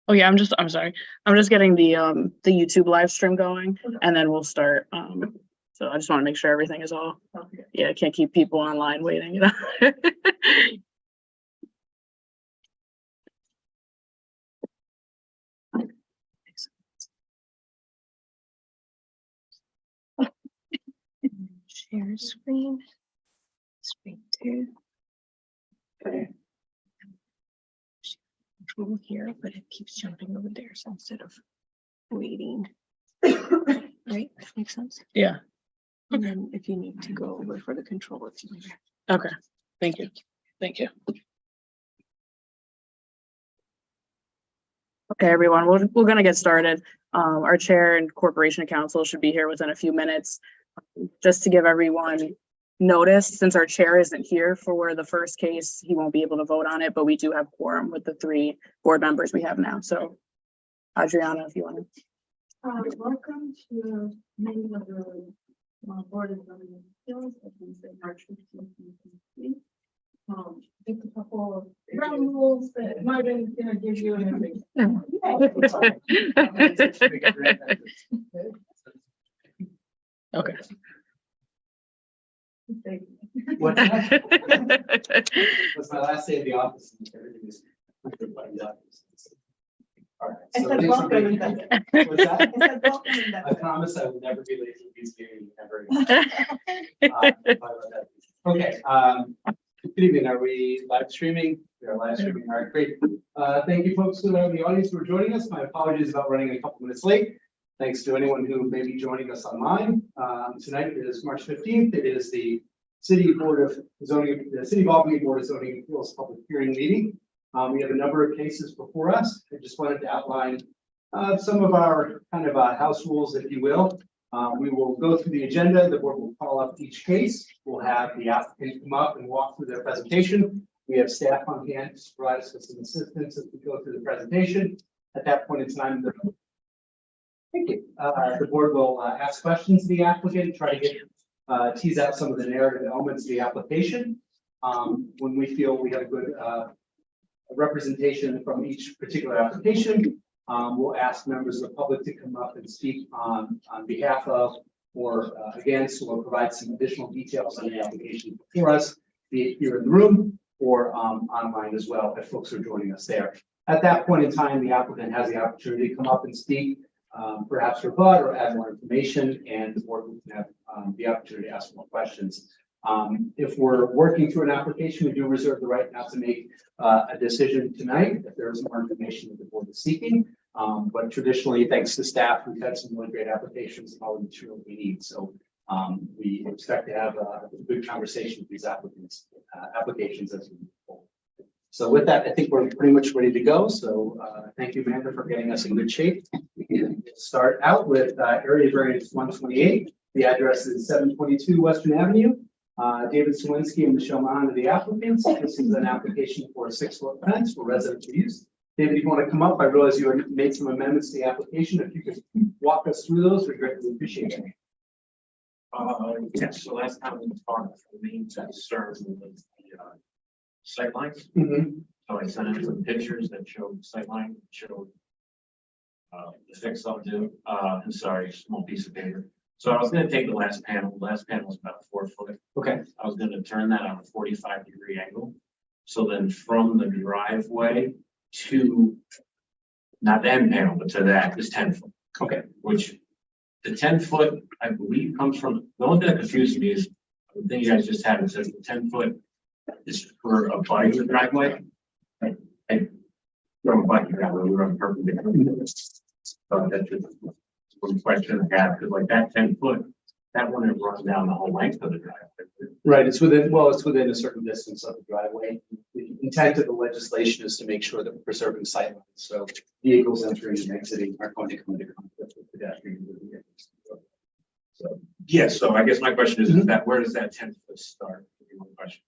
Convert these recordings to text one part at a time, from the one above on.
Oh yeah, I'm sorry. I'm just getting the YouTube live stream going, and then we'll start. So I just want to make sure everything is all. Yeah, I can't keep people online waiting, you know. Share screen. Screen 2. Okay. Control here, but it keeps jumping over there. So instead of waiting, right? That makes sense. Yeah. And then if you need to go over for the control, it's later. Okay. Thank you. Thank you. Okay, everyone, we're going to get started. Our chair and corporation counsel should be here within a few minutes. Just to give everyone notice, since our chair isn't here for the first case, he won't be able to vote on it, but we do have quorum with the 3 board members we have now. So, Adriana, if you want to. Welcome to the meeting of the Board of Zoning Appeals of March 15th. Just a couple of ground rules that Marvin's going to give you and everything. Okay. What's that? That's my last day of the office. All right. So what's that? I promise I will never be late for these meetings ever again. Okay. Good evening. Are we live streaming? We are live streaming. All right, great. Thank you, folks who are in the audience who are joining us. My apologies about running a couple minutes late. Thanks to anyone who may be joining us online. Tonight is March 15th. It is the City Board of Zoning, the City of Albany Board of Zoning Appeals public hearing meeting. We have a number of cases before us. I just wanted to outline some of our kind of house rules, if you will. We will go through the agenda. The board will call up each case. We'll have the applicant come up and walk through their presentation. We have staff on hand to provide us with some assistance as we go through the presentation. At that point in time, the board will ask questions of the applicant, try to get tease out some of the narrative elements of the application. When we feel we have a good representation from each particular application, we'll ask members of the public to come up and speak on behalf of or against, or provide some additional details on the application for us, be it here in the room or online as well, if folks are joining us there. At that point in time, the applicant has the opportunity to come up and speak, perhaps rebut or add more information, and the board will have the opportunity to ask more questions. If we're working through an application, we do reserve the right not to make a decision tonight if there is more information that the board is seeking. But traditionally, thanks to staff, we've had some really great applications and all the material we need. So we expect to have a good conversation with these applications as we move forward. So with that, I think we're pretty much ready to go. So thank you, Amanda, for getting us in good shape. We can start out with area variance 128. The address is 722 Western Avenue. David Sawinski and Michelle Mahan are the applicants. This is an application for a 6-foot fence for residential use. David, if you want to come up, I realize you already made some amendments to the application. If you could walk us through those, we'd greatly appreciate it. Yes, so last time we talked, the main concern was the sight lines. So I sent in some pictures that showed the sight line, showed the fix I'll do. I'm sorry, small piece of paper. So I was going to take the last panel. The last panel was about 4 foot. Okay. I was going to turn that on a 45-degree angle. So then from the driveway to not the end panel, but to that is 10 foot. Okay. Which the 10 foot, I believe, comes from the only thing that confused me is the thing you guys just had. It says the 10 foot is for a body of the driveway. I from a bike driveway, we run perpendicular. So that's just one question I have, because like that 10 foot, that wouldn't run down the whole length of the driveway. Right. It's within, well, it's within a certain distance of the driveway. The intent of the legislation is to make sure that we're preserving sight lines. So vehicles entering and exiting are going to come into conflict with pedestrians. So yeah, so I guess my question is that where does that 10 foot start? One question.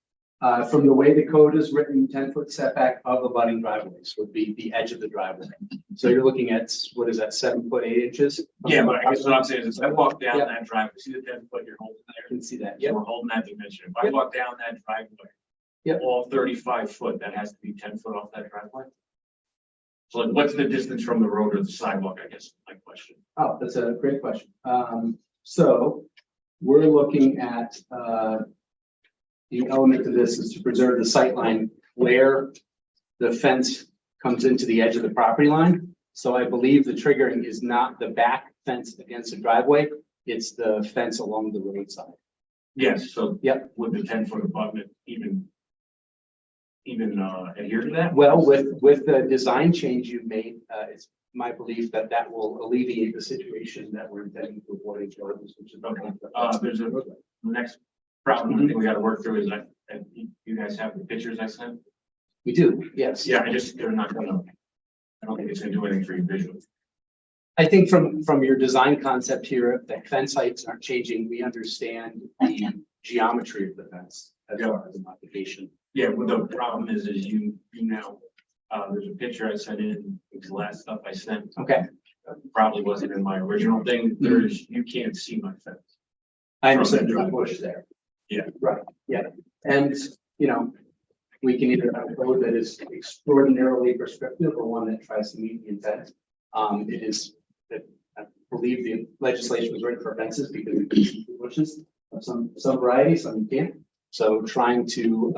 From the way the code is written, 10-foot setback of abutting driveways would be the edge of the driveway. So you're looking at, what is that, 7 foot 8 inches? Yeah, but I guess what I'm saying is if I walk down that driveway, see the 10 foot you're holding there? I can see that. Yeah, we're holding that dimension. If I walk down that driveway, all 35 foot, that has to be 10 foot off that driveway? So like, what's the distance from the road or the sidewalk, I guess, is my question. Oh, that's a great question. So we're looking at, the element of this is to preserve the sight line where the fence comes into the edge of the property line. So I believe the triggering is not the back fence against the driveway, it's the fence along the roadside. Yes, so. Yep. Would the 10-foot abutment even adhere to that? Well, with the design change you made, it's my belief that that will alleviate the situation that we're intending to avoid, which is Okay. There's the next problem I think we got to work through is that you guys have the pictures I sent. We do, yes. Yeah, they're not gonna. I don't think it's gonna do anything for you visually. I think from your design concept here, the fence heights aren't changing. We understand the geometry of the fence as far as the modification. Yeah, well, the problem is you know, there's a picture I sent in, it's the last stuff I sent. Okay, Probably wasn't in my original thing. You can't see my fence. I understand there's a bush there. Yeah. Right, yeah. And, you know, we can either have a code that is extraordinarily prescriptive or one that tries to meet the intent. It is that I believe the legislation was written for fences because we can see bushes of some variety, some you can't. So trying to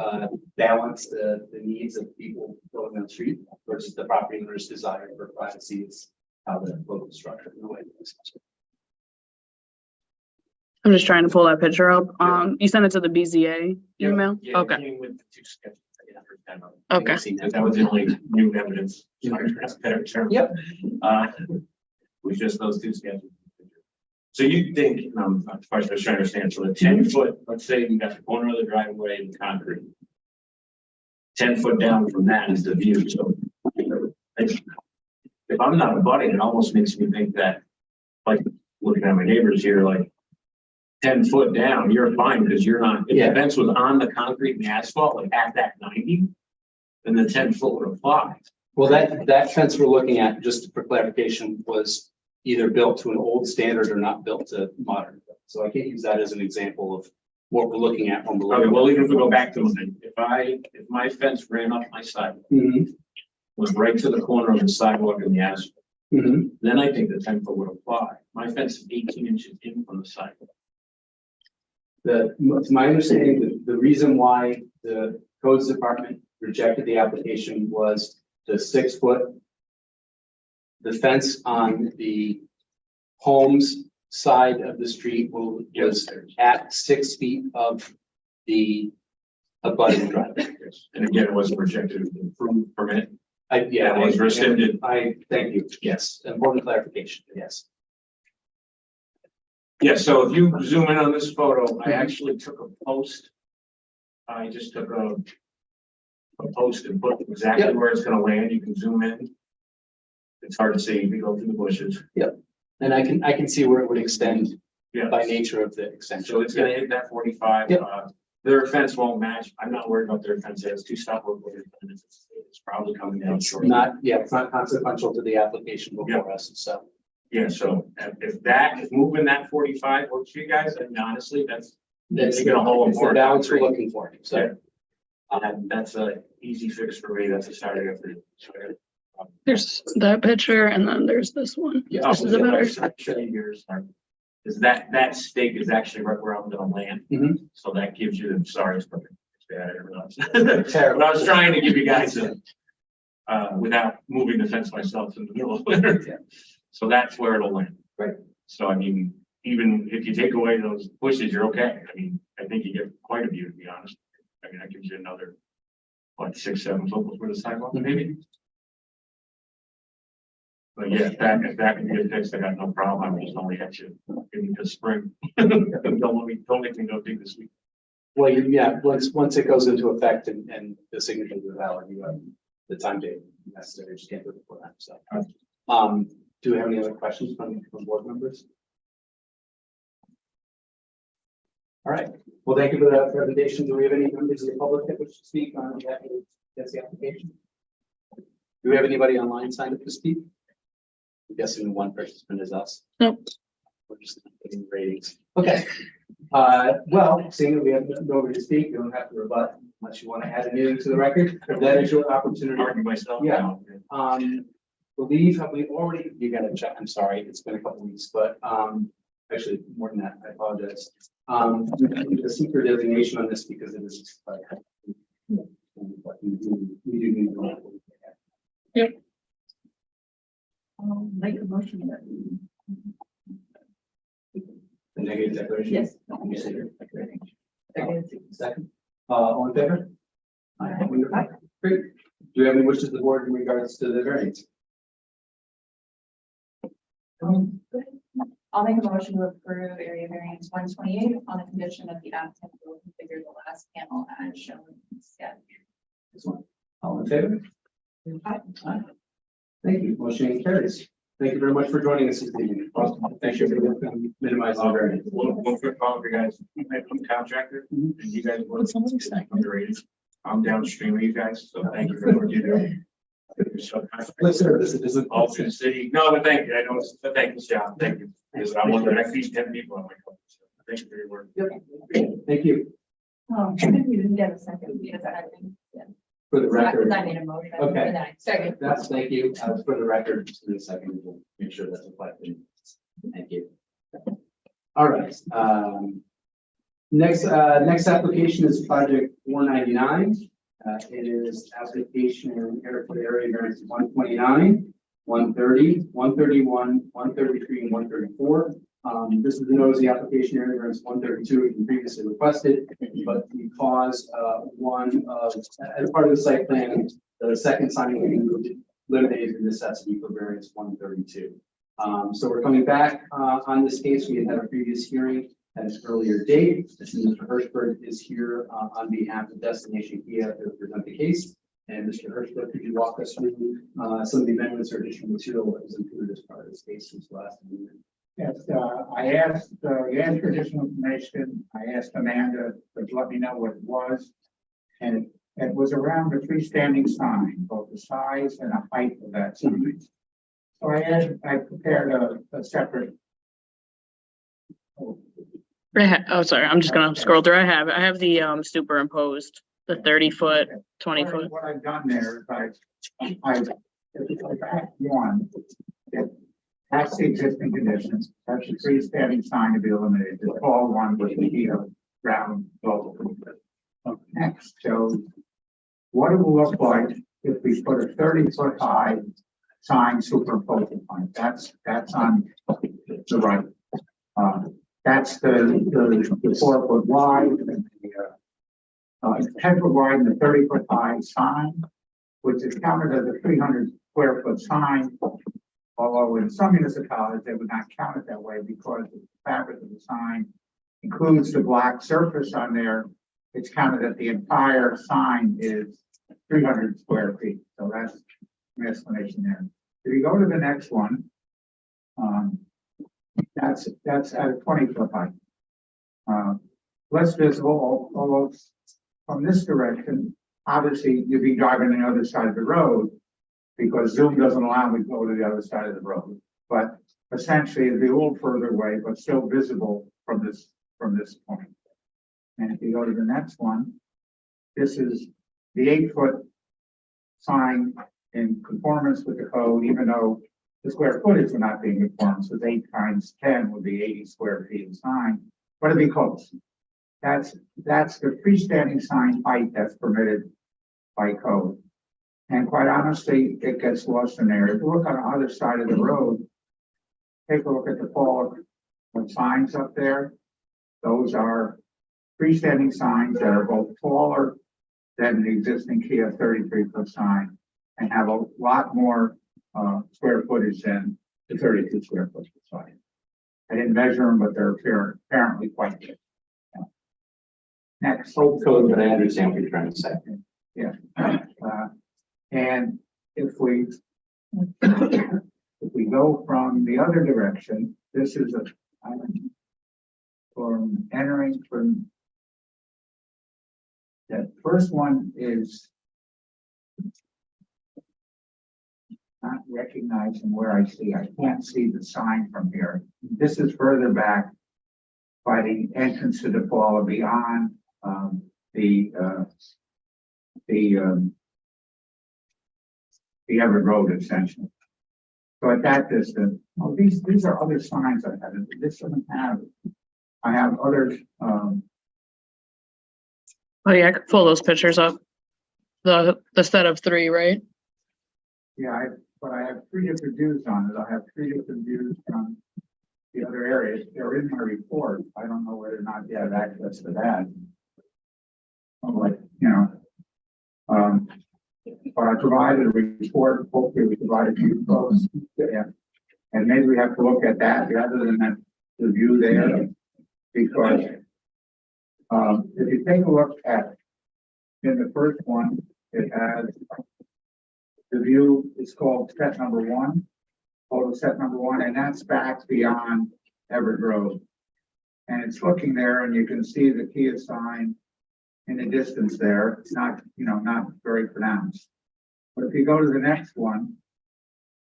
balance the needs of people going on the street versus the property owner's desire for privacy is how the local structure in the way. I'm just trying to pull that picture up. You sent it to the BZA email? Yeah, Okay, it came with the two sketches. okay. That was the only new evidence. Sorry, that's a better term. Yep. Was just those two sketches. So you think, the question I was trying to understand, so the 10-foot, let's say you got the corner of the driveway and concrete. 10 foot down from that is the view. So if I'm not abutting, it almost makes me think that, like looking at my neighbors here, like 10 foot down, you're fine because you're not, if Yeah. the fence was on the concrete and the asphalt, like at that 90, then the 10 foot would apply. Well, that fence we're looking at, just for clarification, was either built to an old standard or not built to modern. So I can't use that as an example of what we're looking at when we're Okay, looking. well, even if we go back to it, if my fence ran up my sidewalk, Mhm, was right to the corner of the sidewalk and the asphalt, mhm. then I think the 10 foot would apply. My fence is 18 inches in from the sidewalk. It's my understanding that the reason why the codes department rejected the application was the 6 foot. The fence on the home's side of the street was at 6 feet of the abutting driveway. And again, it wasn't rejected, it was an approved permit. Yeah, It was rescinded. I thank you. Yes, important clarification. Yes. Yeah, so if you zoom in on this photo, I actually took a post. I just took a post and put exactly Yep. where it's gonna land. You can zoom in. It's hard to see if you go through the bushes. And I can see where it would extend Yeah. by nature of the extension. So it's gonna hit that 45. Yep. Their fence won't match. I'm not worried about their fence. It has 2 stop work. It's probably coming down It's short. it's not consequential to the application before us, so. Yeah, so if moving that 45 works for you guys, then honestly, that's making a whole It's the more balance we're concrete. looking for, so. Yeah. That's a easy fix for me. That's a starting of the. There's that picture and then there's this one. Yeah. This is a better. Is that stake is actually right where I'm gonna land. Mhm. So that gives you, sorry, it's perfect. Yeah, I didn't realize. Terrible. But I was trying to give you guys without moving the fence myself in the middle of winter. Yeah. So that's where it'll land. Right. So I mean, even if you take away those bushes, you're okay. I mean, I think you get quite a view, to be honest. I mean, that gives you another, what, 6, 7 foot before the sidewalk, maybe? But yeah, if that can get fixed, I got no problem. I'm just only at you, give me the spring. Don't make me go dig this week. Well, once it goes into effect and the signatures are valid, you have the time date necessary, just can't do it before that, so. Do we have any other questions from board members? All right, well, thank you for that presentation. Do we have any members of the public that wish to speak on behalf of the application? Do we have anybody online signed up to speak? I'm guessing one participant is us. Nope. We're just getting ratings. Okay. Well, seeing that we have nobody to speak, you don't have to rebut unless you want to add anything to the record. That is your opportunity. Argue myself. Yeah. believe, have we already, you gotta check, I'm sorry, it's been a couple weeks, but, actually, more than that, I apologize. We need a secret designation on this because it is. We do need to. Make a motion that The negative declaration? Yes. You say your declaration. Second, all in favor? Wonderful. Great. Do you have any wishes of the board in regards to the variance? I'll make a motion to approve area variance 128 on the condition that the applicant will configure the last panel as shown in the sketch. This one. All in favor? Aye. Thank you. Motion carries. Thank you very much for joining us this evening. Awesome. Thank you for minimizing the variance. One quick call for you guys. I'm a contractor and you guys work underrated. I'm downstream of you guys, so thank you for what you do. Listen, this isn't. All through the city. No, but thank you. I know, but thank you, John. Thank you. Because I'm one of the next 10 people on my company. So thank you for your work. Thank you. I think we didn't get a second because I didn't. For the record. I made a motion. Okay. And then I second. That's, thank you. For the record, just in a second, we'll make sure that's reflected. Thank you. All right. Next application is project 499. It is application area variance 129, 130, 131, 133, and 134. This is the notice of the application area variance 132 we previously requested, but because as part of the site plan, the second sign will be removed, eliminated the necessity for variance 132. So we're coming back on this case. We had a previous hearing at an earlier date. Mr. Hirschberg is here on behalf of Destination Kia to present the case. And Mr. Hirschberg, could you walk us through some of the amendments or additional material that was included as part of this case since last meeting? Yes, I asked, you asked for additional information. I asked Amanda to let me know what it was. And it was around the freestanding sign, both the size and the height of that sign. So I prepared a separate. Oh, sorry, I'm just gonna scroll through. I have the superimposed, the 30-foot, 20-foot. What I've done there is I've back one. That's the existing conditions. That's the freestanding sign to be eliminated. The tall one with the round logo. Next shows what it will look like if we put a 30-foot high sign superimposed on it. That's on the right. That's the 4 foot wide and the 10 foot wide and the 30-foot high sign, which is counted as a 300 square foot sign. Although in some municipalities, they would not count it that way because the fabric of the sign includes the black surface on there. It's counted that the entire sign is 300 square feet. So that's an explanation there. If you go to the next one, that's at a 20-foot height. Less visible, although from this direction, obviously you'd be driving on the other side of the road, because Zoom doesn't allow me to go to the other side of the road. But essentially it'd be a little further away, but still visible from this point. And if you go to the next one, this is the 8-foot sign in conformance with the code, even though the square footage would not be in conformance, with 8 times 10 would be 80 square feet of sign, but it'd be close. That's the freestanding sign height that's permitted by code. And quite honestly, it gets lost in there. If you look on the other side of the road, take a look at the pole of signs up there. Those are freestanding signs that are both taller than the existing Kia 33-foot sign and have a lot more square footage than the 32 square foot sign. I didn't measure them, but they're apparently quite big. Yeah. Next. Full code, but I understand what you're trying to say. Yeah. And if we go from the other direction, this is from entering from that first one is not recognizing where I can't see the sign from here. This is further back by the entrance to the fall beyond the Everett Road extension. So at that distance, well, these are other signs I have, this doesn't have, I have others, Oh yeah, I could pull those pictures up. The set of 3, right? yeah, but I have 3 different views on it, I have 3 different views from the other areas, they're in my report, I don't know whether or not you have access to that. Like, you know, but I provided a report, hopefully we provided you folks, yeah. And maybe we have to look at that rather than that, the view there, because if you take a look at, in the first one, it has, the view is called set number 1, photo set number 1, and that's back beyond Everett Road. And it's looking there and you can see the Kia sign in the distance there. It's not, you know, not very pronounced. But if you go to the next one,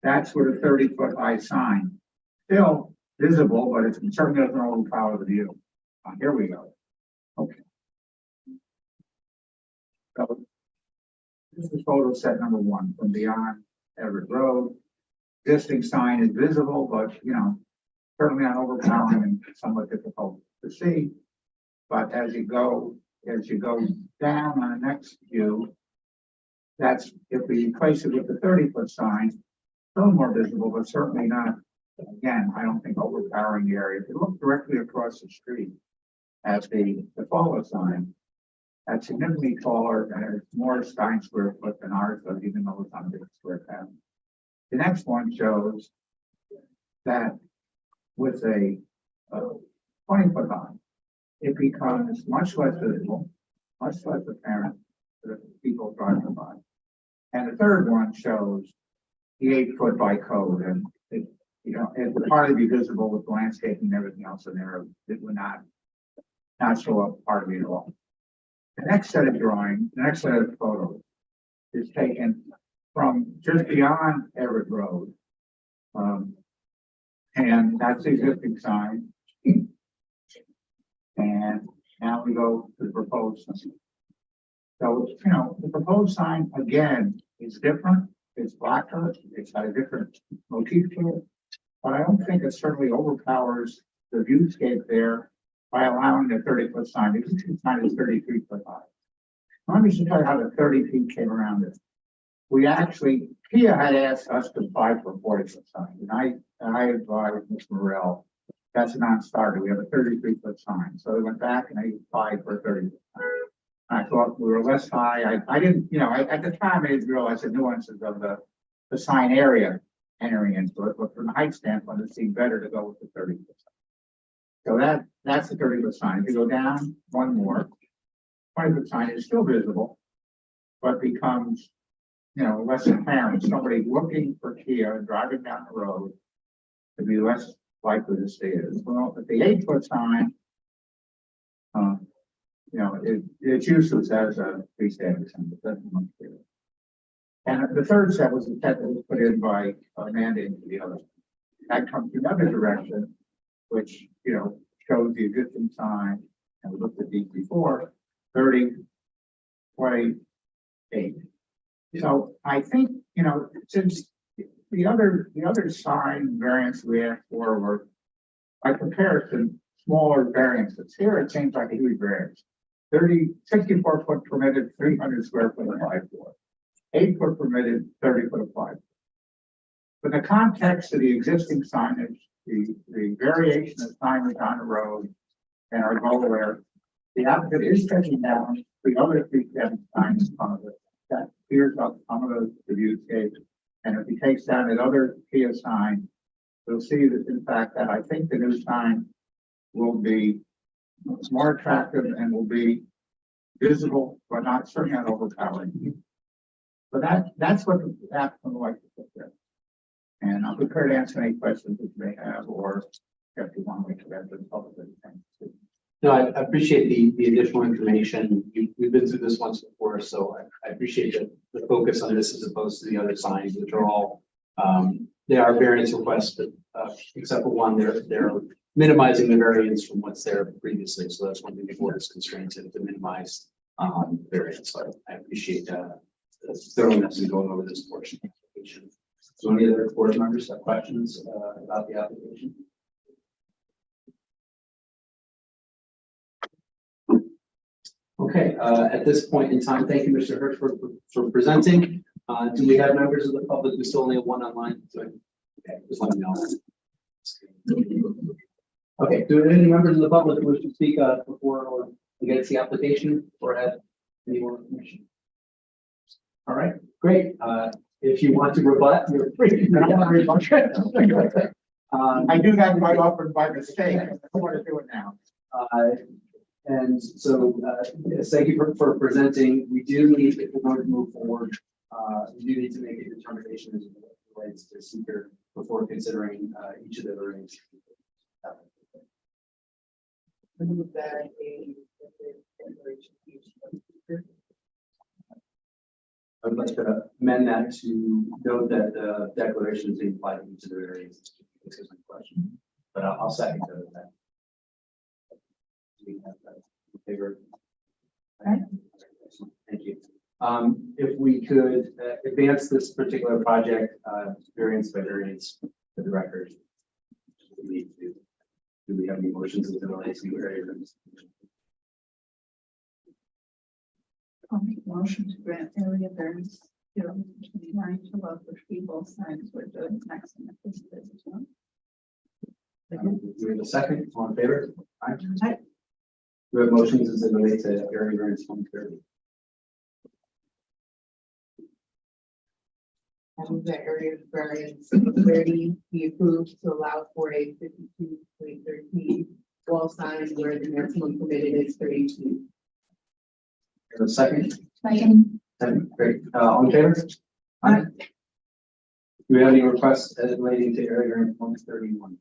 that's with a 30-foot high sign. Still visible, but it certainly doesn't overpower the view. Here we go. Okay. So this is photo set number 1 from beyond Everett Road. Existing sign is visible, but you know, certainly not overpowering and somewhat difficult to see. But as you go down on the next view, that's if we replace it with the 30-foot sign, still more visible, but certainly not, again, I don't think overpowering the area. If you look directly across the street at the follow sign, that's significantly taller and it's more sign square foot than ours does, even though it's on a big square path. The next one shows that with a 20-foot high, it becomes much less visible, much less apparent to the people driving by. And the third one shows the 8-foot by code, and it, you know, it would hardly be visible with landscaping and everything else in there. It would not show up hardly at all. The next set of drawings, the next set of photos is taken from just beyond Everett Road. And that's the existing sign. And now we go to the proposed sign. So, you know, the proposed sign again is different. It's blacker. It's got a different motif to it. But I don't think it certainly overpowers the viewscape there by allowing the 30-foot sign. The existing sign is 33 foot high. Let me just tell you how the 30 feet came around it. We actually, Kia had asked us to apply for a 40-foot sign, and I advised Mr. Morrell, that's a non-starter. We have a 33-foot sign. So they went back and they applied for a 30-foot sign. I thought we were less high. I didn't, you know, at the time I didn't realize the nuances of the sign area entering into it, but from the height standpoint, it seemed better to go with the 30-foot sign. So that's the 30-foot sign. If you go down one more, 20-foot sign is still visible, but becomes, you know, less apparent. Somebody looking for Kia and driving down the road to be less likely to see it. Well, but the 8-foot sign, you know, it's useless as a freestanding sign. It doesn't look clear. And the third set was the set that was put in by Amanda into the other. That comes the other direction, which, you know, shows the existing sign, and we looked at these before, 30, 20, 8. So I think, you know, since the other sign variants we asked for were, by comparison, smaller variances. Here it seems like a huge variance. 64 foot permitted, 300 square foot applied for. 8 foot permitted, 30 foot applied. But the context of the existing signage, the variation of signage on the road, and our goal there, the applicant is taking down the other 3 signs in front of it. That clears up some of the viewscape. And if he takes down that other Kia sign, we'll see that in fact that I think the new sign will be more attractive and will be visible, but not certainly not overpowering. So that's what the applicant would like to put there. And I'm prepared to answer any questions that you may have, or if you want me to get to the public. No, I appreciate the additional information. We've been through this once before, so I appreciate the focus on this as opposed to the other signs, which are all, they are variance requests, but except for one, they're minimizing the variance from what's there previously. So that's one thing before this constraint to minimize variance. So I appreciate the thoroughness in going over this portion of the application. So any other board members have questions about the application? Okay, at this point in time, thank you, Mr. Hirsch, for presenting. Do we have members of the public? We still only have one online. Okay, just let me know. Okay, do any members of the public who wish to speak before or against the application or have any more information? All right, great. If you want to rebut, you're free. I don't want to rebut. I do that quite often by mistake. I don't want to do it now. And so, yes, thank you for presenting. We do need, if we're going to move forward, we do need to make a determination as it relates to seeker before considering each of the variants. I would like to amend that to note that the declaration is being applied to each of the variants. This is a question, but I'll second that. We have that in favor. Right. Thank you. If we could advance this particular project, variance by variance for the record. We need to. Do we have any motions as it relates to areas? I'll make a motion to grant area variance 029 to allow for both sides where the maximum is as well. Do we have a second? All in favor? Aye. Aye. Do we have motions as it relates to area variance 130? I move that area variance 30 be approved to allow for a 52.13 wall sign where the maximum permitted is 32. Have a second? Second. Second, great. All in favor? Aye. Do we have any requests as relating to area variance 131?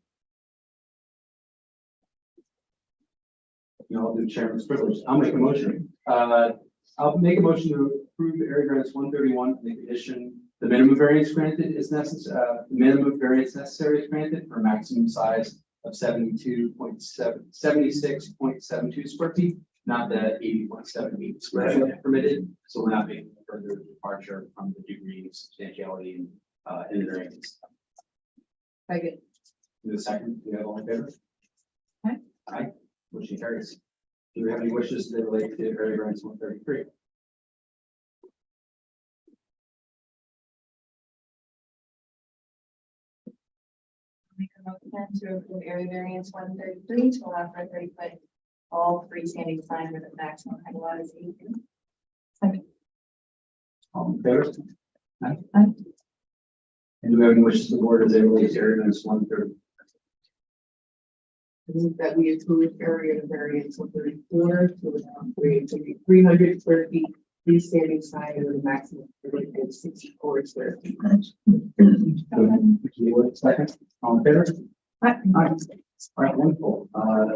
You know, I'll do chairman's privilege. I'll make a motion. I'll make a motion to approve area variance 131 in the condition the minimum variance granted is necessary. Minimum variance necessary is granted for a maximum size of 76.72 square feet, not the 80.78 square feet permitted. So we're not making further departure from the degree of substantiality in the variance. Second. Do the second. Do you have all in favor? Aye. Aye. Motion carries. Do we have any wishes that relate to area variance 133? Make a motion to approve area variance 133 to allow for a 30-foot all freestanding sign with a maximum height allowed is 8 feet. Second. All in favor? Aye. Aye. And do we have any wishes to the board as they relate to area variance 130? I move that we approve area variance 134 to allow for a 300 square feet freestanding sign with a maximum permitted of 64 square feet. Second, all in favor? Aye. Aye. All right, wonderful.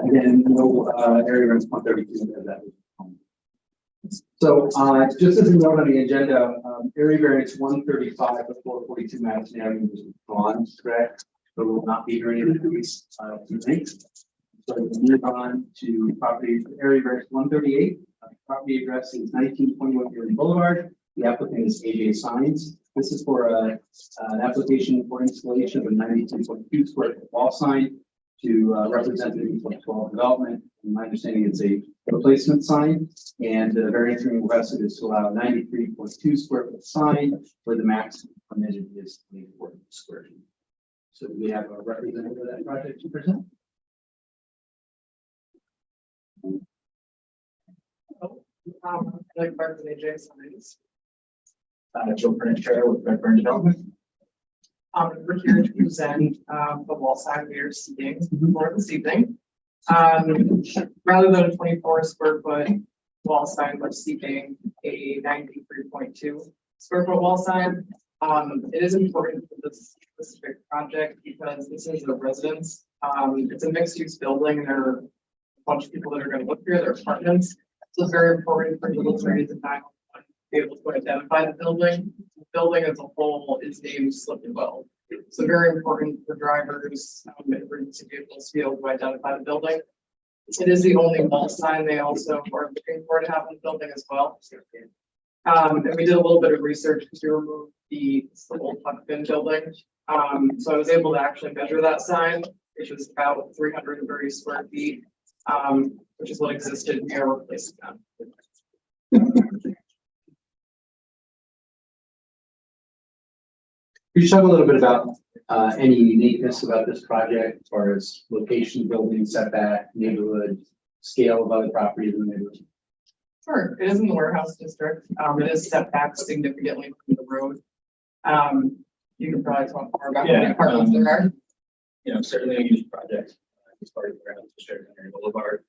Again, no area variance 132 as that. So just as a note on the agenda, area variance 135 of 442 Madison Avenue is withdrawn, correct? So we will not be hearing any of these tonight. So we'll move on to property area variance 138. Property address is 1921 Erie Boulevard. The applicant is AJ Signs. This is for an application for installation of a 92.2 square foot wall sign to represent the 12 development. And my understanding it's a replacement sign, and the variance requested is to allow 93.2 square foot sign where the maximum permitted is 24 square feet. So do we have a representative of that project to present? Like Barton AJ Signs. Joe Prince Chair with Redburn Development. We're here to present the wall sign we are seeking for this evening. Rather than a 24 square foot wall sign, we're seeking a 93.2 square foot wall sign. It is important for this specific project because this is a residence. It's a mixed use building. There are a bunch of people that are going to live here. They're apartments. So it's very important for military to be able to identify the building. The building as a whole is named Slippery Well. So very important for drivers and emergency vehicles to be able to identify the building. It is the only wall sign they also are looking for to have in the building as well. And we did a little bit of research to remove it's the old Huck Finn building. So I was able to actually measure that sign, which is about 330 square feet, which is what existed. We are replacing that. Could you talk a little bit about any uniqueness about this project as far as location, building, setback, neighborhood, scale of other properties in the neighborhood? Sure, it is in the warehouse district. It is set back significantly from the road. You can probably talk more about how many apartments there are. You know, certainly a unique project as part of the ground district and Boulevard.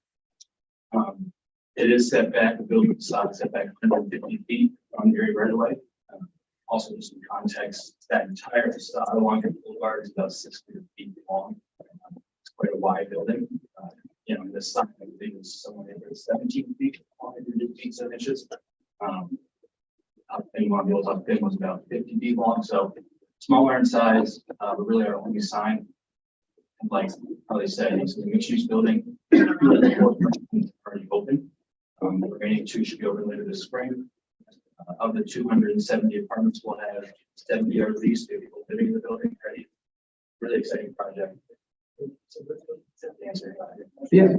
It is set back, the building stock set back 150 feet from the area right away. Also, just some context, that entire facade along the boulevard is about 600 feet long. It's quite a wide building. You know, the sign, I believe, is somewhere over 17 feet, 100 feet, 7 inches. Modules up thin was about 50 feet long, so smaller in size, but really our only sign. Like how they said, it's a mixed-use building. Already open. The remaining 2 should be open later this spring. Of the 270 apartments, we'll have 70 are leased, people living in the building already. Really exciting project. Yeah,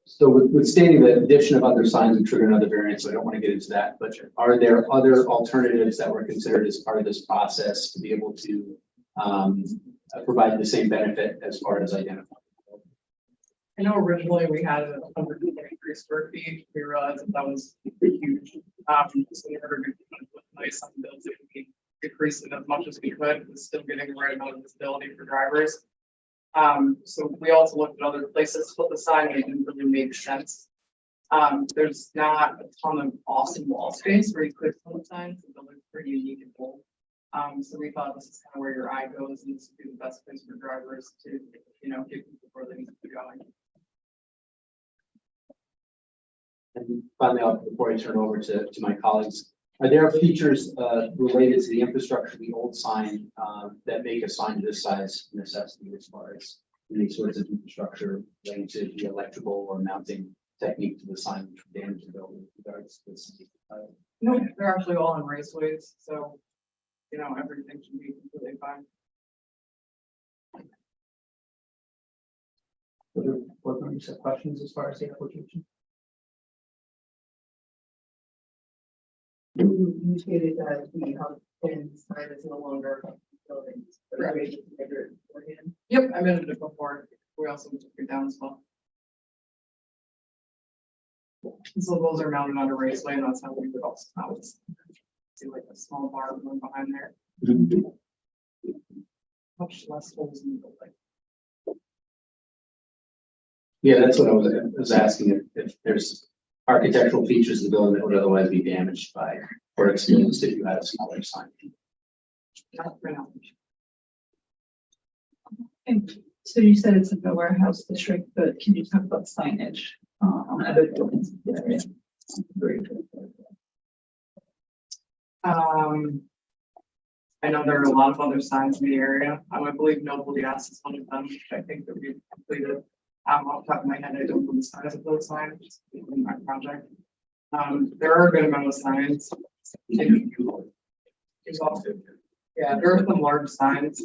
so with stating the addition of other signs and trigger another variance, so I don't want to get into that, but are there other alternatives that were considered as part of this process to be able to provide the same benefit as far as identifying? I know originally we had 123 square feet. We realized that was huge. So in order to put nice on the building, we decreased it as much as we could, but still getting the right amount of visibility for drivers. So we also looked at other places to put the sign, and it didn't really make sense. There's not a ton of awesome wall space where you could put signs. The building's pretty unique and bold. So we thought this is kind of where your eye goes, and this would be the best place for drivers to, you know, get people where they need to be going. And finally, before I turn over to my colleagues, are there features related to the infrastructure of the old sign that make a sign this size necessity as far as any sorts of infrastructure relating to the electrical or mounting technique to the sign which would damage the building with regards to this? No, they're actually all on raceways, so, you know, everything should be completely fine. Other board members have questions as far as the application? You stated that the house and sign is no longer buildings. But are we able to measure it beforehand? Yep, I measured it before. We also took it down as well. So those are mounted on a raceway, and that's how we would also see like a small bar going behind there. Much less holes in the building. Yeah, that's what I was asking, if there's architectural features of the building that would otherwise be damaged by or experienced if you had a smaller sign. Not right now. And so you said it's in the warehouse district, but can you talk about signage on other buildings in the area? I know there are a lot of other signs in the area. I believe Noble Gas is one of them, which I think that we've completed. Off the top of my head, I don't know the size of those signs in my project. There are a good amount of signs. Yeah, there are some large signs.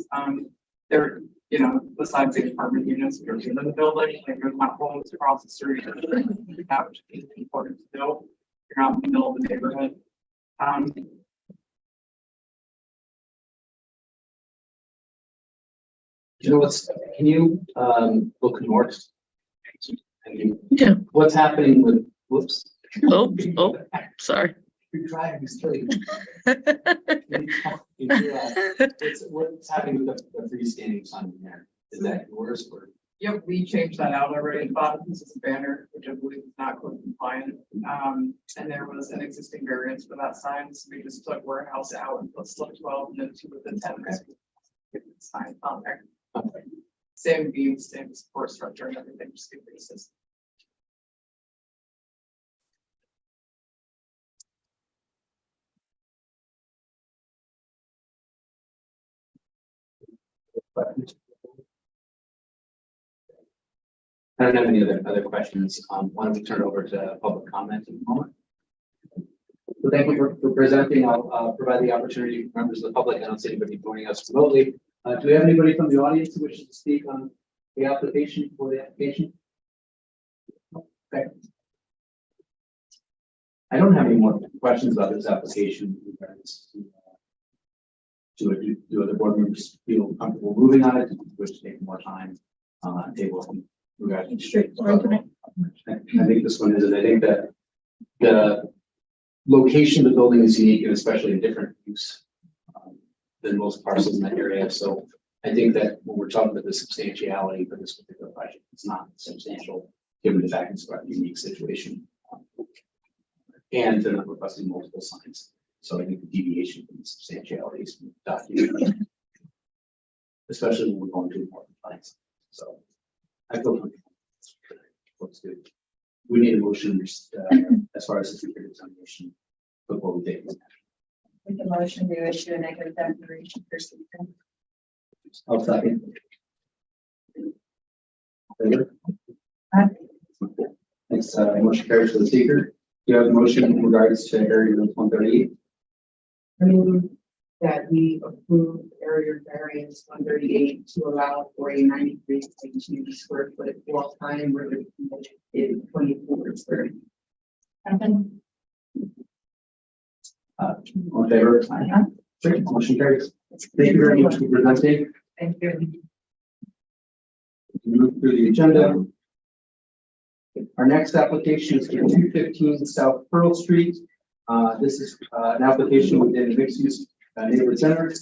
There, you know, besides the apartment units, there's in the building, like there's not homes across the street. That which is important to know. You're not in the middle of the neighborhood. You know what's, can you look north? Yeah. What's happening with, whoops. Oh, sorry. You're driving straight. What's happening with the freestanding sign in there? Is that yours or? Yep, we changed that out already. Bottom this is a banner, which I believe is not code compliant. And there was an existing variance for that sign, so we just took warehouse out and put slip 12 and then 2 of the 10 signs on there. Same beams, same support structure and everything, just give basis. I don't have any other questions. Why don't we turn it over to public comment in a moment? thank you for presenting. I'll provide the opportunity for members of the public. I don't see anybody joining us remotely. Do we have anybody from the audience who wishes to speak on the application for the application? Okay. I don't have any more questions about this application. Do other board members feel comfortable moving on it? Wish to take more time table. I think this one is. I think that the location of the building is unique and especially a different use than most parcels in that area. So I think that when we're talking about the substantiality for this particular project, it's not substantial given the fact it's quite a unique situation. And they're not requesting multiple signs. So I think the deviation from the substantiality is documented, especially when we're going to important clients. So I feel comfortable. Looks good. We need a motion as far as the secret examination before we take this. Make a motion to issue a negative declaration for seeker. I'll second. Favor? Thanks. Motion carries for the seeker. Do you have a motion in regards to area 138? I move that we approve area variance 138 to allow for a 93.2 square foot wall sign where the is 24 square. All in favor? Great. Motion carries. Thank you very much for presenting. Thank you. Move through the agenda. Our next application is for 215 South Pearl Street. This is an application within a mixed-use neighborhood center.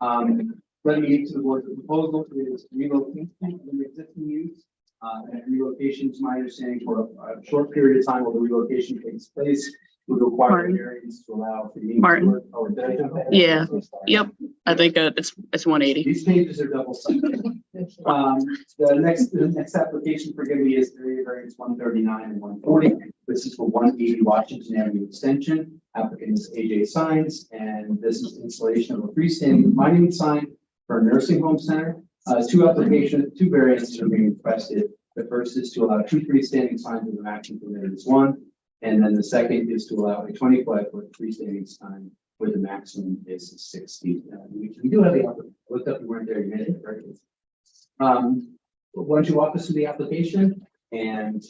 Let me to the board. The proposal is relocation of the existing use. And relocation, to my understanding, for a short period of time while the relocation takes place, would require Martin. variance to allow for the. Martin. Oh, did I jump ahead? Yeah. I'm so sorry. Yep. I think it's 180. These pages are double sided. The next application, forgive me, is area variance 139 and 140. This is for 180 Washington Avenue Extension. Applicant is AJ Signs, and this is installation of a freestanding monument sign for a nursing home center. Two variances are being requested. The first is to allow 2 freestanding signs with a maximum permitted is 1. And then the second is to allow a 25-foot freestanding sign where the maximum is 6 feet. We do have the opportunity. I looked up, you weren't there, you made it, right? Why don't you walk us through the application and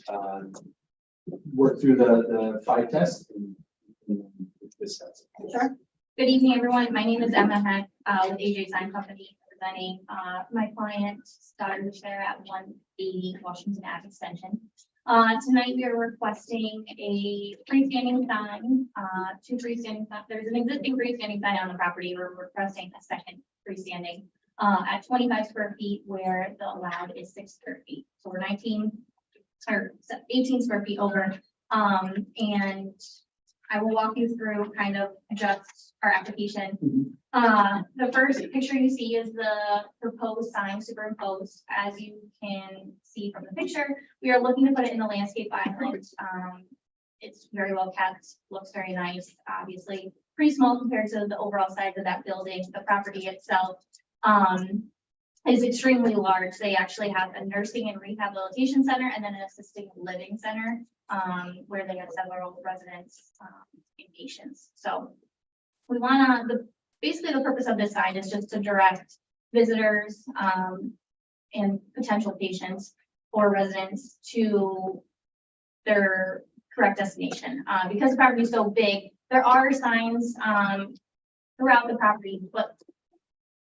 work through the 5 tests and discuss. Sure. Good evening, everyone. My name is Emma Heck with AJ Sign Company, representing my client's daughter's there at 180 Washington Ave Extension. Tonight we are requesting a freestanding sign, 2 freestanding signs. There's an existing freestanding sign on the property. We're requesting a second freestanding at 25 square feet where the allowed is 6 square feet. So we're 18 square feet over. And I will walk you through kind of just our application. The first picture you see is the proposed sign superimposed. As you can see from the picture, we are looking to put it in the landscape island. It's very well kept, looks very nice, obviously pretty small compared to the overall size of that building. The property itself is extremely large. They actually have a nursing and rehabilitation center and then an assisted living center where they have several residents and patients. So we want to, basically the purpose of this sign is just to direct visitors and potential patients or residents to their correct destination. Because the property is so big, there are signs throughout the property, but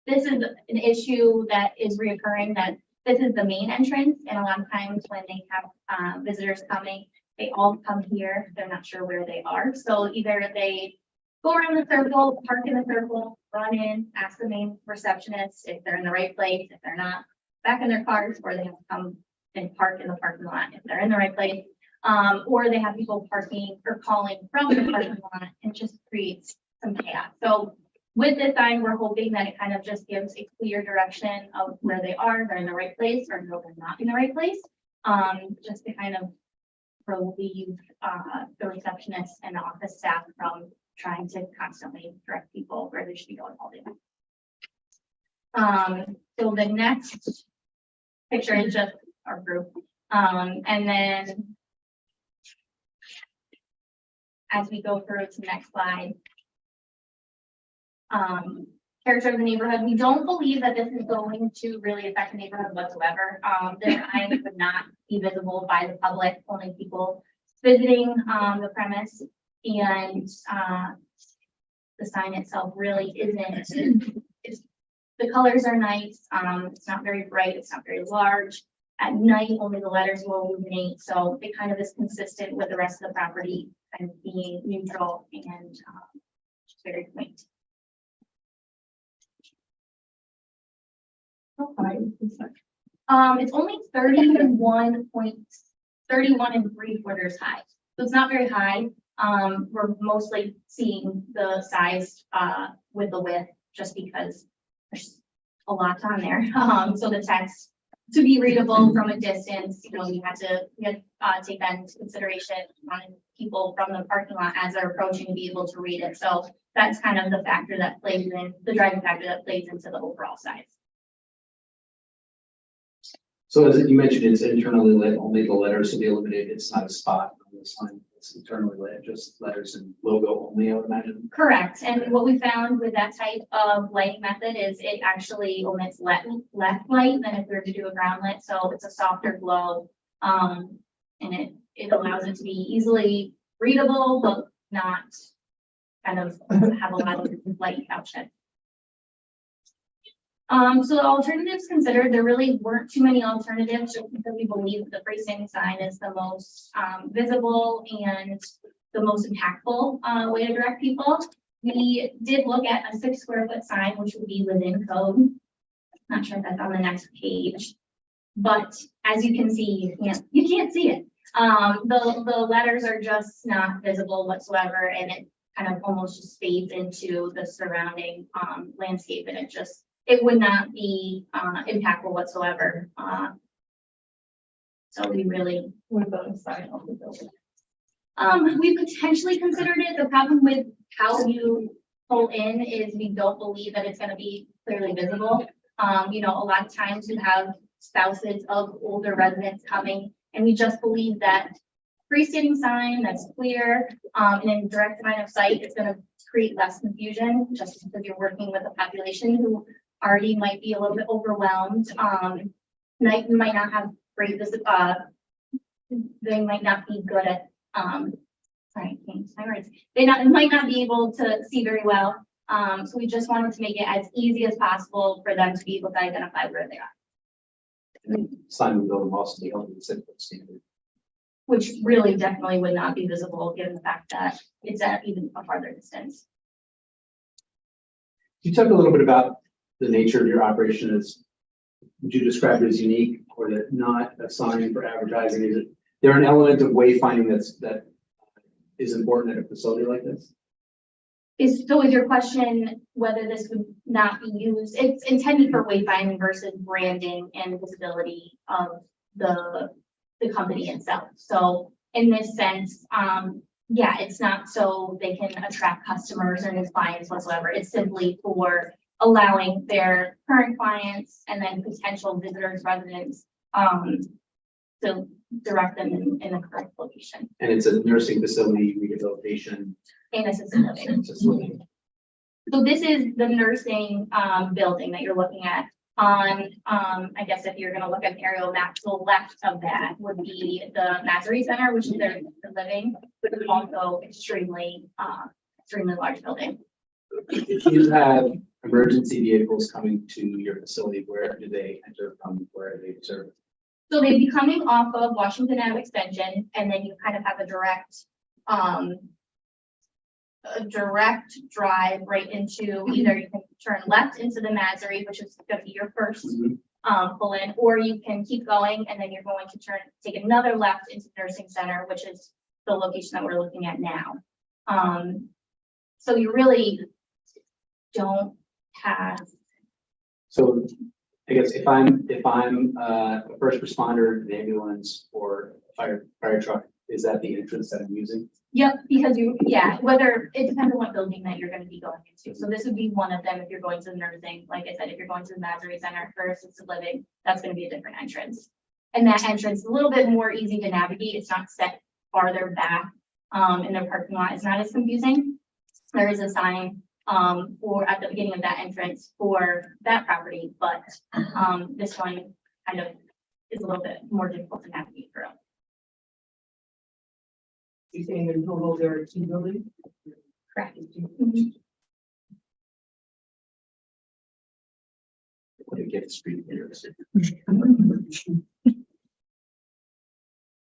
this is an issue that is reoccurring, that this is the main entrance, and a lot of times when they have visitors coming, they all come here, they're not sure where they are. So either they go around the circle, park in the circle, run in, ask the main receptionist if they're in the right place, if they're not, back in their cars, or they have to come and park in the parking lot if they're in the right place. Or they have people parking or calling from the parking lot, and just creates some chaos. So with this sign, we're hoping that it kind of just gives a clear direction of where they are, they're in the right place, or no, they're not in the right place. Just to kind of relieve the receptionist and the office staff from trying to constantly direct people where they should be going all day. So the next picture is just our group. And then as we go through to the next slide. Character of the neighborhood, we don't believe that this is going to really affect the neighborhood whatsoever. The sign would not be visible by the public, only people visiting the premise, and the sign itself really isn't. The colors are nice. It's not very bright. It's not very large. At night, only the letters will illuminate, so it kind of is consistent with the rest of the property and being neutral and very quaint. It's only 31 and 3/4 high, so it's not very high. We're mostly seeing the size with the width just because there's a lot on there. So the text to be readable from a distance, you know, we had to take that into consideration on people from the parking lot as they're approaching to be able to read it. So that's kind of the factor that plays in, the driving factor that plays into the overall size. So as you mentioned, it's internally lit, only the letters will be illuminated. It's not a spot on the sign. It's internally lit, just letters and logo only, I would imagine. Correct. And what we found with that type of lighting method is it actually omits left light than if we were to do a ground lit. So it's a softer glow. And it allows it to be easily readable, but not kind of have a lot of light outshed. So the alternatives considered, there really weren't too many alternatives just because we believe the freestanding sign is the most visible and the most impactful way to direct people. We did look at a 6 square foot sign, which would be within code. Not sure if that's on the next page, but as you can see, you can't see it. The letters are just not visible whatsoever, and it kind of almost just fades into the surrounding landscape, and it would not be impactful whatsoever. So we really would go inside of the building. We potentially considered it. The problem with how you pull in is we don't believe that it's going to be clearly visible. You know, a lot of times you have spouses of older residents coming, and we just believe that freestanding sign that's clear and in direct line of sight is going to create less confusion, just because you're working with a population who already might be a little bit overwhelmed. Might not have great they might not be good at sorry, I can't say my words. Might not be able to see very well. So we just wanted to make it as easy as possible for them to be able to identify where they are. And sign would go also be held to the 6 foot standard. Which really definitely would not be visible given the fact that it's at even a farther distance. You talked a little bit about the nature of your operation. Would you describe it as unique or that not a sign for advertising? Is there an element of wayfinding that is important at a facility like this? Is your question whether this would not be used? It's intended for wayfinding versus branding and visibility of the company itself. So in this sense, yeah, it's not so they can attract customers and clients whatsoever. It's simply for allowing their current clients and then potential visitors, residents, to direct them in the correct location. And it's a nursing facility, rehabilitation. And assisted living. So this is the nursing building that you're looking at. On I guess if you're going to look at the aerial map, to the left of that would be the Mazzari Center, which is their living, but it's also extremely large building. If you have emergency vehicles coming to your facility, where do they enter from? Where are they served? So they'd be coming off of Washington Ave Extension, and then you kind of have a direct drive right into either you can turn left into the Mazzari, which is going to be your first pull in, or you can keep going and then you're going to take another left into the nursing center, which is the location that we're looking at now. So you really don't have. So I guess if I'm a first responder, an ambulance, or a fire truck, is that the entrance that I'm using? Yep, because whether it depends on what building that you're going to be going into. So this would be one of them if you're going to the nursing. Like I said, if you're going to the Mazzari Center for assisted living, that's going to be a different entrance. And that entrance is a little bit more easy to navigate. It's not set farther back in their parking lot is not as confusing. There is a sign for at the beginning of that entrance for that property, but this one kind of is a little bit more difficult to navigate through. You're saying in total there are 2 buildings? Correct. What do you get street here?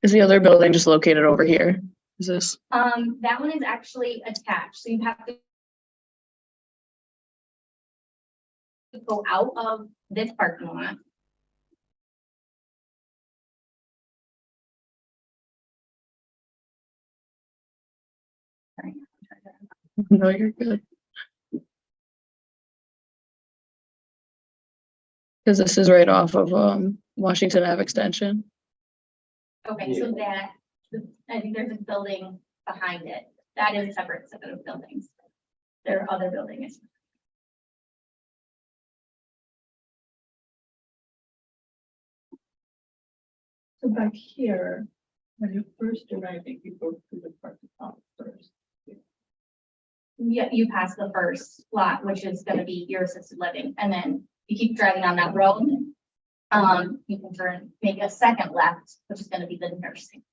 Is the other building just located over here? Is this? That one is actually attached, so you have to go out of this parking lot. Sorry. No, you're good. Because this is right off of Washington Ave Extension. Okay, so that, I think there's a building behind it. That is a separate set of buildings. There are other buildings. So back here, when you first arrive, you go to the parking lot first. Yeah, you pass the first lot, which is gonna be your assisted living, and then you keep driving on that road. You can make a second left, which is gonna be the nursing.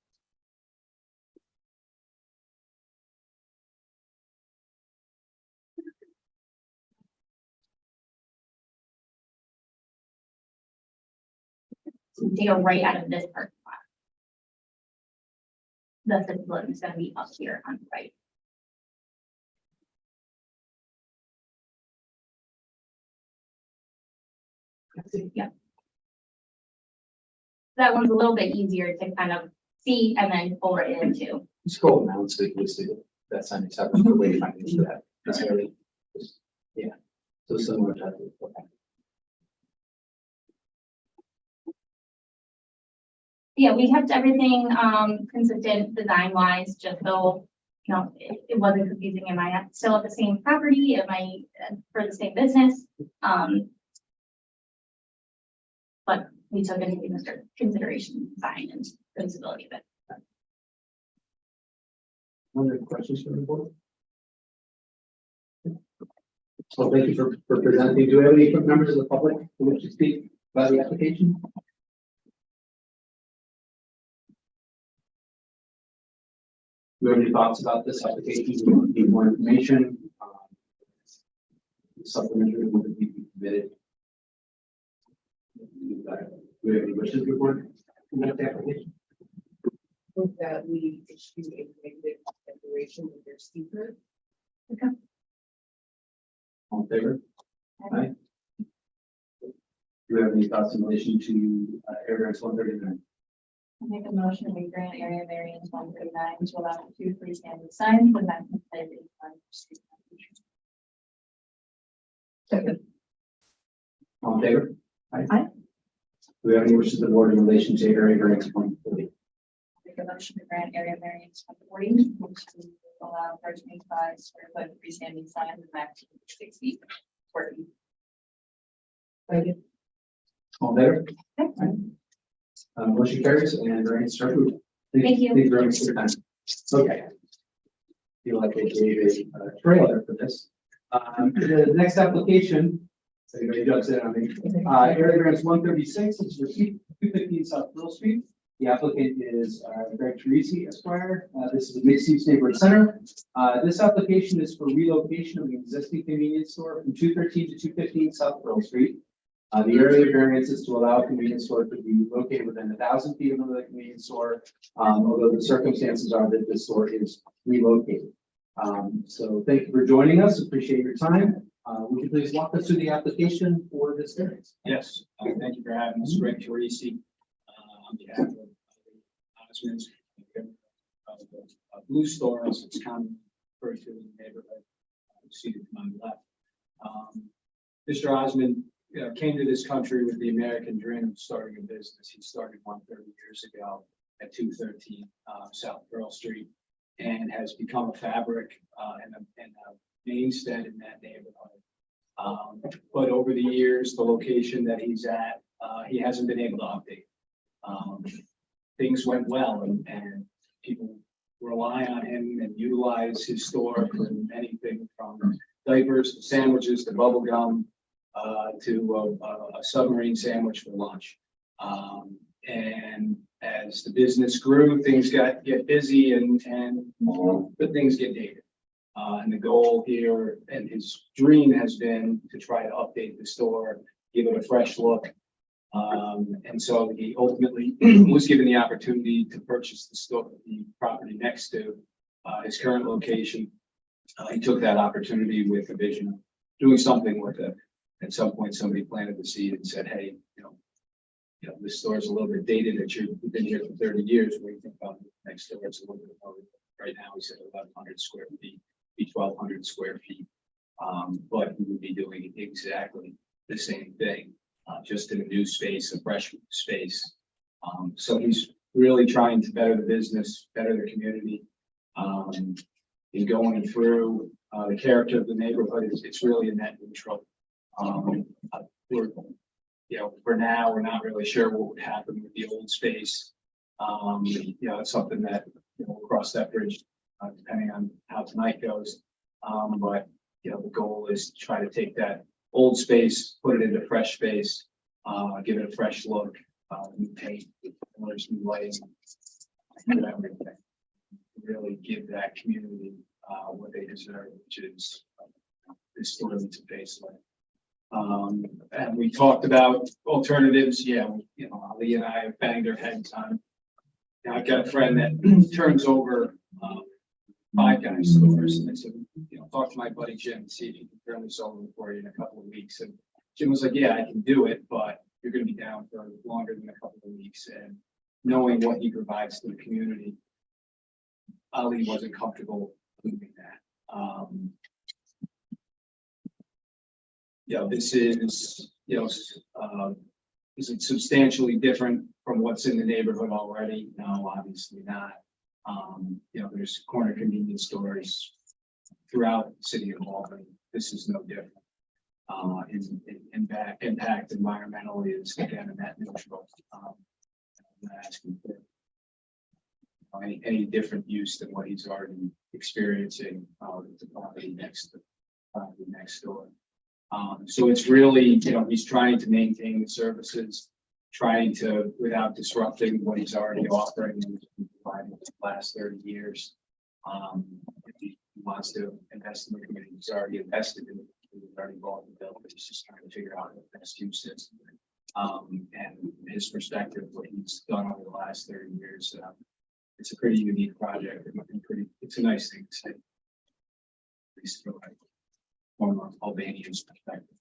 So they go right out of this parking lot. The assisted living is gonna be up here on the right. Yeah. That one's a little bit easier to kind of see and then pull right into. Scroll down so you can see that sign is up the way I into that. That's really, yeah. So similar type of. Yeah, we kept everything consistent design wise, just so, you know, it wasn't confusing. Am I still at the same property? Am I for the same business? But we took into consideration design and visibility of it. Other questions from the board? So thank you for presenting. Do we have any members of the public who wish to speak about the application? Do you have any thoughts about this application? Do you need more information? Supplementary would be submitted. Do we have any wishes before we have the application? With that, we issue a negative declaration of their secret. All in favor? Aye. Do you have any thoughts in relation to area variance 139? I'll make a motion, we grant area variance 139 to allow 2 freestanding signs with that completed in front of the street. Second. All in favor? Aye. Aye. Do we have any wishes of the board in relation to area variance 140? Make a motion to grant area variance 140, which to allow for 25 square foot freestanding sign with maximum 6 feet. 40. Second. All in favor? Motion carries and variance are approved. Thank you. Thank you very much for your time. Okay. Feel like they gave a trailer for this. The next application, so anybody jumps in on me, area variance 136, is for 215 South Pearl Street. The applicant is Greg Teresi, Esquire. This is a mixed-use neighborhood center. This application is for relocation of an existing convenience store from 213 to 215 South Pearl Street. The area variance is to allow a convenience store to be located within 1,000 feet of another convenience store, although the circumstances are that the store is relocated. So thank you for joining us. Appreciate your time. Would you please walk us through the application for this variance? Yes, thank you for having us, Greg Teresi, on behalf of the Blue Store, as it's kind of referred to in the neighborhood, seated to my left. Mr. Osmond came to this country with the American dream of starting a business. He started one 30 years ago at 213 South Pearl Street, and has become a fabric and a mainstay in that neighborhood. But over the years, the location that he's at, he hasn't been able to update. Things went well, and people rely on him and utilize his store for anything from diapers to sandwiches to bubble gum to a submarine sandwich for lunch. And as the business grew, things get busy and but things get dated. And the goal here and his dream has been to try to update the store, give it a fresh look. And so he ultimately was given the opportunity to purchase the property next to his current location. He took that opportunity with a vision of doing something with it. At some point, somebody planted the seed and said, "Hey, this store is a little bit dated. That you've been here for 30 years. What do you think about next door? It's a little bit more. Right now, we said 1,100 square feet, be 1,200 square feet, but he would be doing exactly the same thing, just in a new space, a fresh space. So he's really trying to better the business, better the community, and going through the character of the neighborhood. It's really a net neutral. For now, we're not really sure what would happen with the old space. It's something that we'll cross that bridge depending on how tonight goes. But the goal is to try to take that old space, put it into fresh space, give it a fresh look, new paint, colors, new lighting, and everything. Really give that community what they deserve, which is this store needs a facelift. And we talked about alternatives. Ali and I have banged our heads on. I've got a friend that turns over Five Guys stores, and I said, talk to my buddy Jim and see if he can turn this over for you in a couple of weeks. And Jim was like, "Yeah, I can do it, but you're going to be down for longer than a couple of weeks." And knowing what he provides to the community, Ali wasn't comfortable doing that. This is it substantially different from what's in the neighborhood already? No, obviously not. There's corner convenience stores throughout the city of Albany. This is no different. Impact environmentally is again a net neutral. I'm not asking for any different use than what he's already experiencing with the property next door. So it's really, he's trying to maintain the services, trying to, without disrupting what he's already offering and providing for the last 30 years. If he wants to invest in the community, he's already invested in it. He's already bought the building. He's just trying to figure out what the best use is. And his perspective, what he's done over the last 30 years, it's a pretty unique project. It's a nice thing to say. At least from a former Albanian's perspective.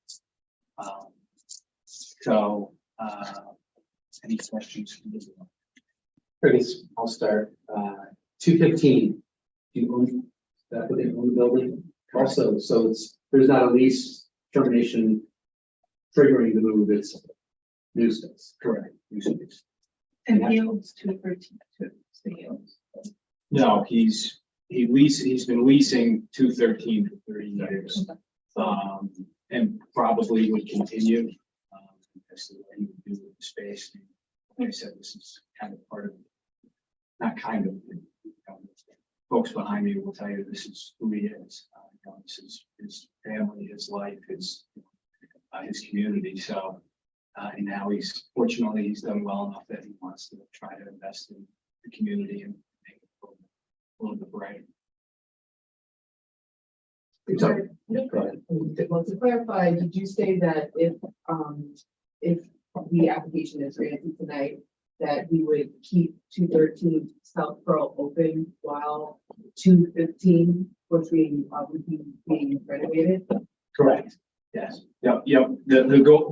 Any questions? I'll start. 215. Do you own that? They own the building also, so there's not a lease termination triggering the move. It's new space. Correct. New space. And he owns 213 too. So he owns. No, he's been leasing 213 for 30 years. And probably would continue. That's the way he would do with the space. Like I said, this is kind of part of, not kind of, folks behind me will tell you this is who he is. This is his family, his life, his community. So, and now fortunately he's done well enough that he wants to try to invest in the community and make it a little bit brighter. Well, to clarify, did you say that if the application is granted tonight, that we would keep 213 South Pearl open while 215 was being renovated? Correct. Yes. Yep. The goal,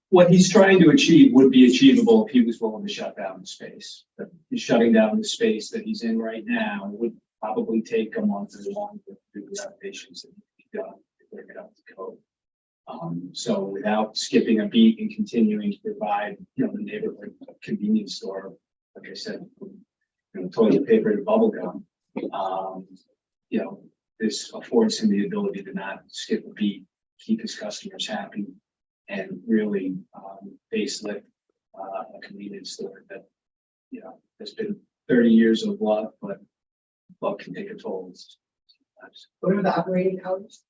what he's trying to achieve would be achievable if he was willing to shut down the space. He's shutting down the space that he's in right now would probably take a month or longer to do the renovations that need to be done to bring it up to code. So without skipping a beat and continuing to provide, the neighborhood convenience store, like I said, toilet paper to bubble gum, this affords him the ability to not skip a beat, keep his customers happy, and really facelift a convenience store that has been 30 years of luck, but luck can take a toll. What are the operating hours?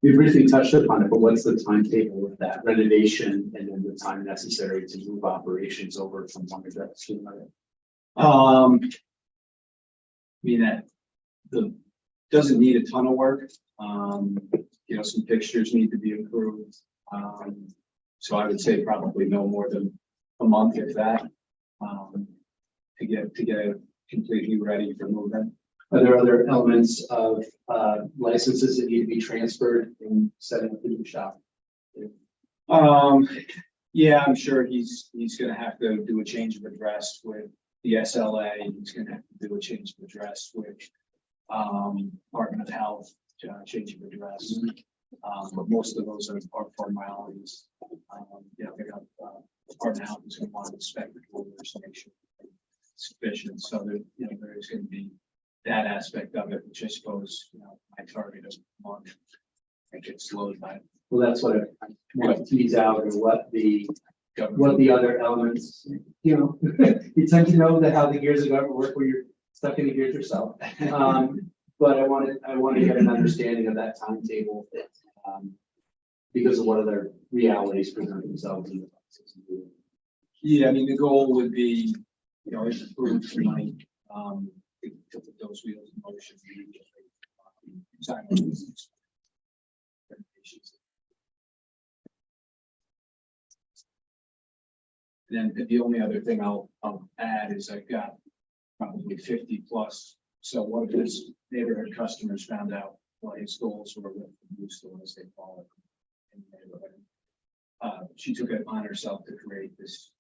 We briefly touched upon it, but what's the timetable with that renovation and then the time necessary to move operations over from one address to another? I mean, that doesn't need a ton of work. You know, some fixtures need to be improved. So I would say probably no more than a month, if that, to get it completely ready for moving. Are there other elements of licenses that need to be transferred in setting up the new shop? Yeah, I'm sure he's gonna have to do a change of address with the SLA. He's gonna have to do a change of address with Department of Health, change of address. But most of those are formalities. You know, they got Department of Health is gonna want to inspect the doors to make sure they're sufficient. So there, you know, there is gonna be that aspect of it, which I suppose, you know, my target is a month. I get slowed by. Well, that's what I want to tease out, or what the other elements, you know, you tend to know that how the gears of government work where you're stuck in the gears yourself. But I want to get an understanding of that timetable, because of what other realities present themselves in the process. Yeah, I mean, the goal would be, you know, if approved tonight, to put those wheels in motion. And then the only other thing I'll add is I've got probably 50 plus. So one of his neighborhood customers found out what his goals were with the new store, as they call it, in the neighborhood. She took it upon herself to create this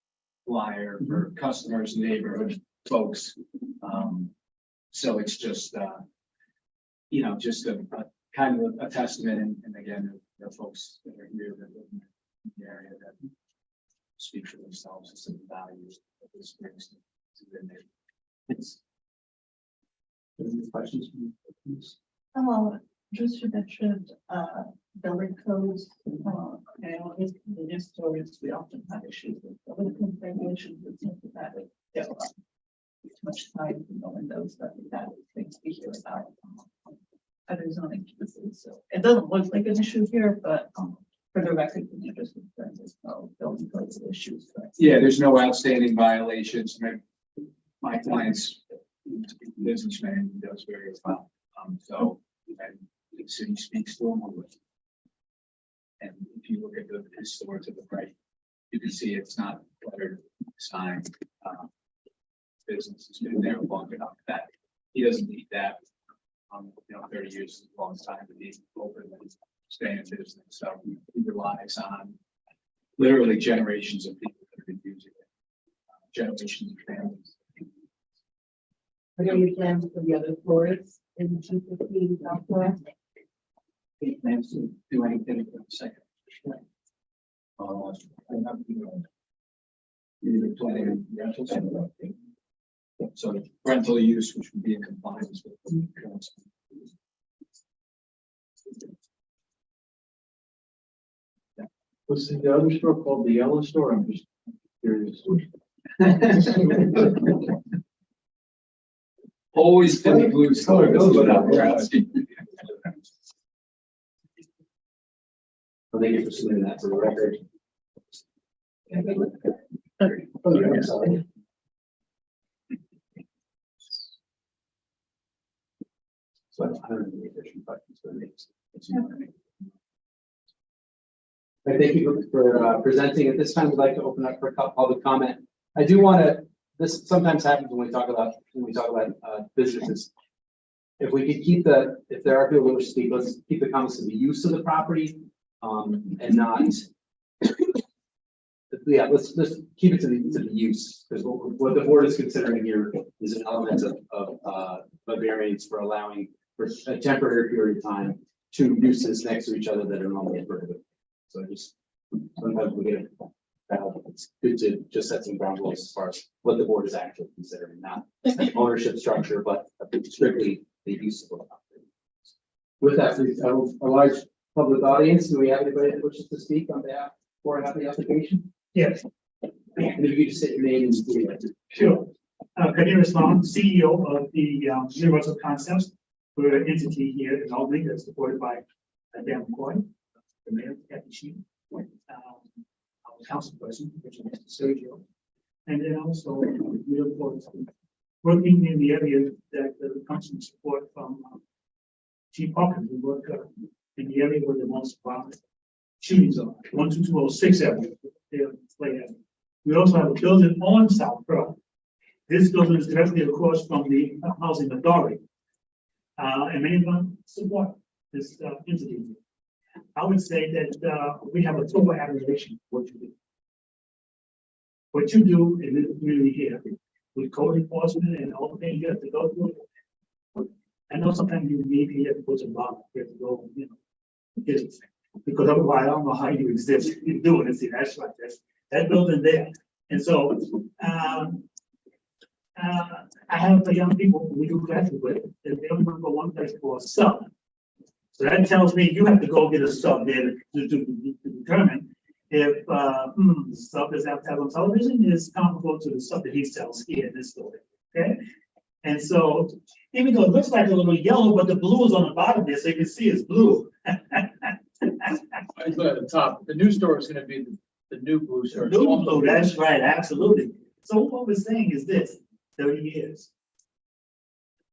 flyer for customers, neighborhood folks. So it's just, you know, just a kind of a testament, and again, the folks that are here that live in the area that speak for themselves as to the values that this brings to their neighborhood. Any questions? Just you mentioned, building codes, and in convenience stores, we often have issues with building code regulations and things like that. Too much time knowing those that we have things we hear about. Other zoning cases, so it doesn't look like an issue here, but, for the record, we just there's no building codes issues. But Yeah, there's no outstanding violations. My client's businessman, he does very well. So, and the city speaks to him. And if you look at his store to the right, you can see it's not cluttered sign. Business has been there long enough that he doesn't need that. You know, 30 years is a long time to be open and stay in business. So he relies on literally generations of people that have been using it. Generations of families. What are your plans for the other floors in 215 Southwest? He plans to do anything for the second. I'm not, you know, either planning rentals. So rental use, which would be in compliance with the current. What's the other store called? The Yellow Store? I'm just curious. Always been the blue store. Color goes without We're saying. asking. Well, thank you for submitting that for the record. I'm sorry. So I don't have any additional questions for me. I thank you for presenting. At this time, we'd like to open up for public comment. I do want to, this sometimes happens when we talk about businesses. If we could keep if there are people who wish to speak, let's keep the comments to the use of the property, and not. Yeah, let's keep it to the use, because what the board is considering here is an element of a variance for allowing for a temporary period of time two uses next to each other that are normally prohibited. So just sometimes we get it. It's good to just set some ground rules as far as what the board is actually considering, not ownership structure, but strictly the use of the property. With that, please, public audience. Do we have anybody that wishes to speak on behalf or half the application? Yes, And if you could just say your name and school. sure. Kadir Islam, CEO of the Universal Concepts. We're an entity here in Albany that's supported by Dan McCoy, the mayor, Kathy Sheen, our council person, which is Mr. Sergio. And then also, we look forward to working in the area that the council support from Chief Hawkins. We work in the area where the most violent shootings are, 12206 area. We also have a building on South Pearl. This building is directly across from the housing authority. And many of them support this entity. I would say that we have a total admiration for what you do. What you do in this community here with code enforcement and all the things you have to go through. I know sometimes you need to go to law, you have to go, get it. Because otherwise, I don't know how you exist. You're doing it. See, that's like that building there. And so, I have the young people we do classes with, and they only want to go one place for a sub. So that tells me you have to go get a sub there to determine if the sub is advertised on television is comparable to the sub that he sells here in this store. Okay. And so, even though it looks like a little yellow, but the blue is on the bottom there, so you can see it's blue. At the top, the new store is gonna be the new blue store. New blue, that's right, absolutely. So what we're saying is this, 30 years.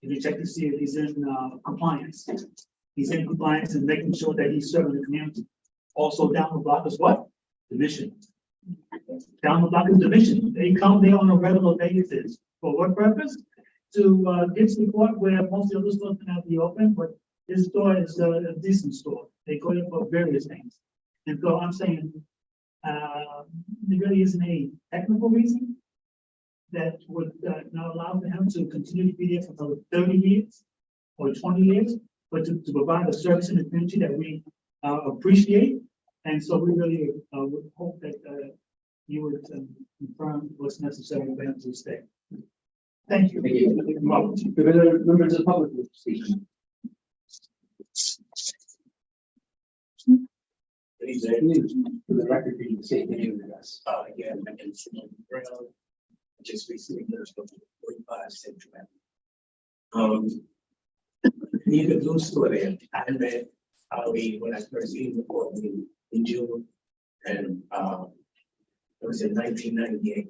If you check to see if he's in compliance. He's in compliance and making sure that he's serving the community. Also down the block is what? The mission. Down the block is the mission. They come there on a regular basis. For what purpose? To get to the point where most of the other stores cannot be open, but this store is a decent store. They go there for various things. And so I'm saying, there really isn't a technical reason that would not allow for him to continue to be there for another 30 years or 20 years, but to provide a service in the community that we appreciate. And so we really would hope that you would confirm what's necessary for him to stay. Thank you. Thank you. You're welcome. Do we have other members of the public who wish to speak? For the record, you can say the name of us. Yeah, my name is Simon Brown. I just recently moved from 45 Central Avenue. Need a blue store there. I met Ali when I first came to Portland in June, and it was in 1998.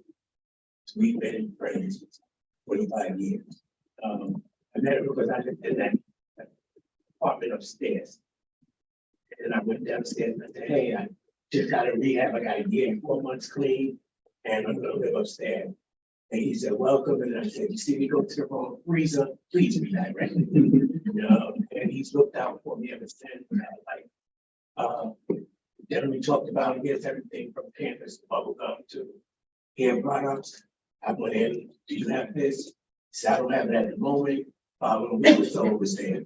So we've been friends for 45 years. I met her because I lived in that apartment upstairs. And I went downstairs and I said, hey, I just got a rehab. I got a year and 4 months clean, and I'm gonna live upstairs. And he said, welcome. And I said, you see me go to the wrong freezer, please be direct. And he's looked out for me ever since. Then we talked about, he gets everything from campus, bubble gum to hair products. I went in, do you have this? He said, I don't have it at the moment. When a week or so was there.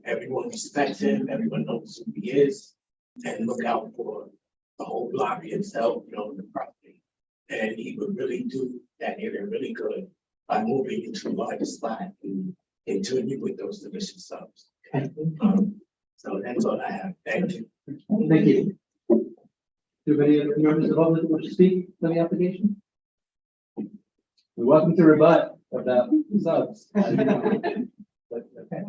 Everyone respects him, everyone knows who he is, and look out for the whole block itself, the property. And he would really do that area really good by moving into a larger spot and doing you with those delicious subs. So that's all I have. Thank you. Thank you. Do we have any other members of the public who wish to speak on the application? You're welcome to rebut about subs. But, okay.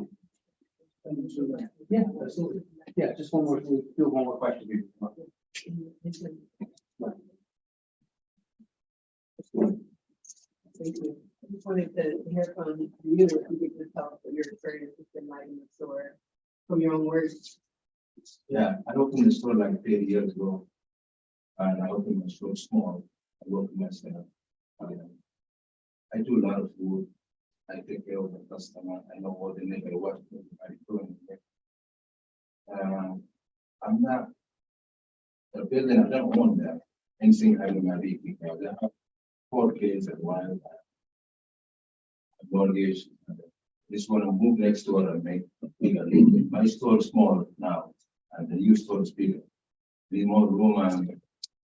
Yeah, absolutely. Yeah, just one more, we'll do one more question here. Thank you. I just wanted to hear from you, if you could just tell us what your experience has been like in the store, from your own words. Yeah, I opened the store like 30 years ago. And I opened my store small. I work myself. I do a lot of food. I take care of the customer. I know what they make and what I'm doing. I'm not a building, I don't own that. Anything I do my VP. I have 4 kids and one mortgage. Just want to move next door and make bigger. My store is small now, and the new store is bigger. Need more room, and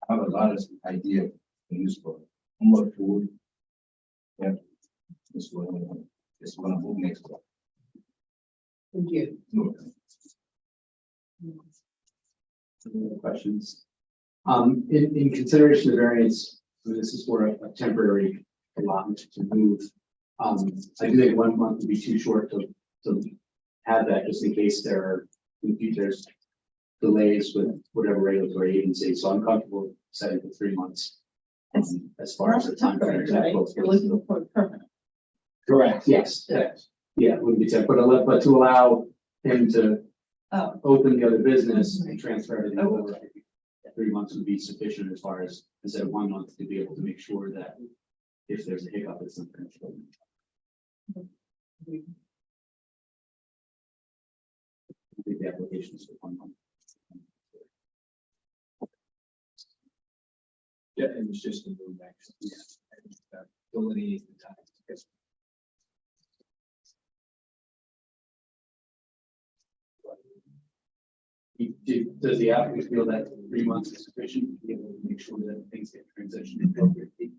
I have a lot of idea in new store. More food. Yeah, just want to move next door. Thank you. No. Any other questions? In consideration of variance, I mean, this is for a temporary allotment to move. I do think 1 month would be too short to have that, just in case there are in there's delays with whatever regulatory agency. So I'm comfortable setting for 3 months. As far as the time frame. You're looking for permanent. Correct, yes, yes. Yeah, it would be temporary, but to allow him to Oh. open the other business and transfer everything over. 3 months would be sufficient as far as, instead of 1 month, to be able to make sure that if there's a hiccup, it's not finished. I think the application is for 1 month. Yeah, and it's just a move back. Delineate the time. Does the applicant feel that 3 months is sufficient to be able to make sure that things get transitioned appropriately?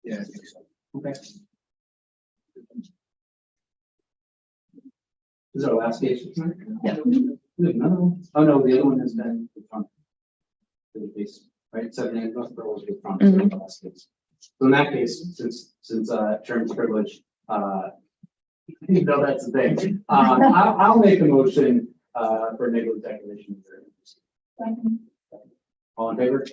Yeah, I think so. Okay. This is our last case. Yeah. No. Oh, no, the other one has been the front. The case, right? 7 North Pearl was the front. So the last case. So in that case, since terms privilege, you know, that's the thing. I'll make a motion for negative declaration. All in favor?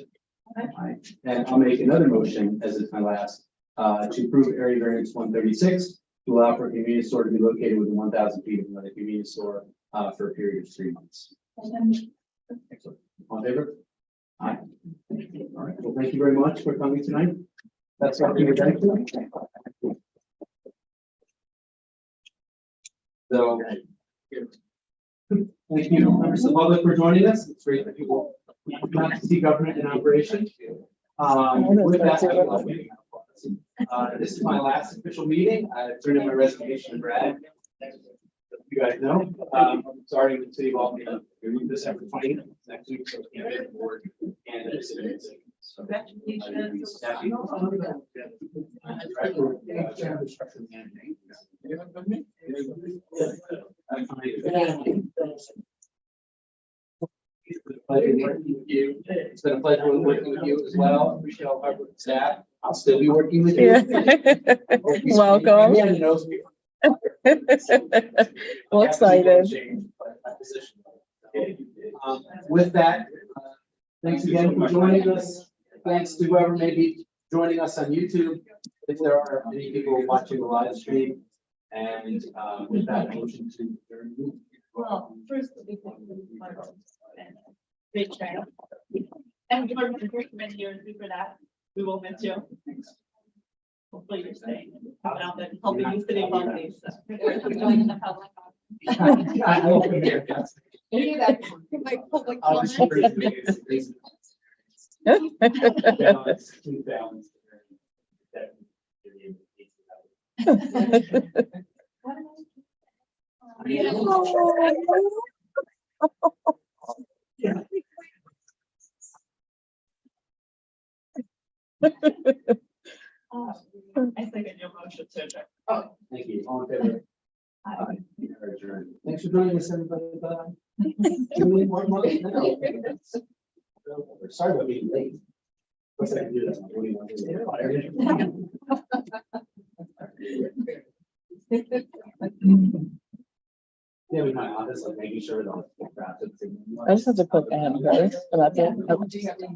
Aye. And I'll make another motion, as it's my last, to approve area variance 136 to allow for a convenience store to be located within 1,000 feet of another convenience store for a period of 3 months. Excellent. All in favor? Aye. All right. Well, thank you very much for coming tonight. That's our event. So, thank you, members of the public, for joining us. It's great that people come to see government in operation. With that, this is my last official meeting. I turned in my resignation to Brad. You guys know, I'm starting with City Hall December 20th next week. So can't get board and so Congratulations. It's been a pleasure working with you as well. Michelle, Harvard staff. I'll still be working with you. Welcome. Everyone knows me. Well, excited. With that, thanks again for joining us. Thanks to whoever may be joining us on YouTube. If there are any people watching the live stream, and with that motion to adjourn. Well, first, the big thing is my big channel. And for many years for that, we will miss you. Hopefully you're staying out there helping you city about these. Join the public. I hope you're here, yes. Maybe that's like public I'll just comment. briefly, it's- Yeah, it's 2,000. I second your motion to adjourn. Oh, Thank you. All in favor? Aye. We are adjourned. Thanks for joining us, everybody. Bye. Julie, one more. Sorry about being late. What's that do? What do you want to do? Yeah, we kind of, just like making sure that all the crap. I just have to put Anne first, but that's it.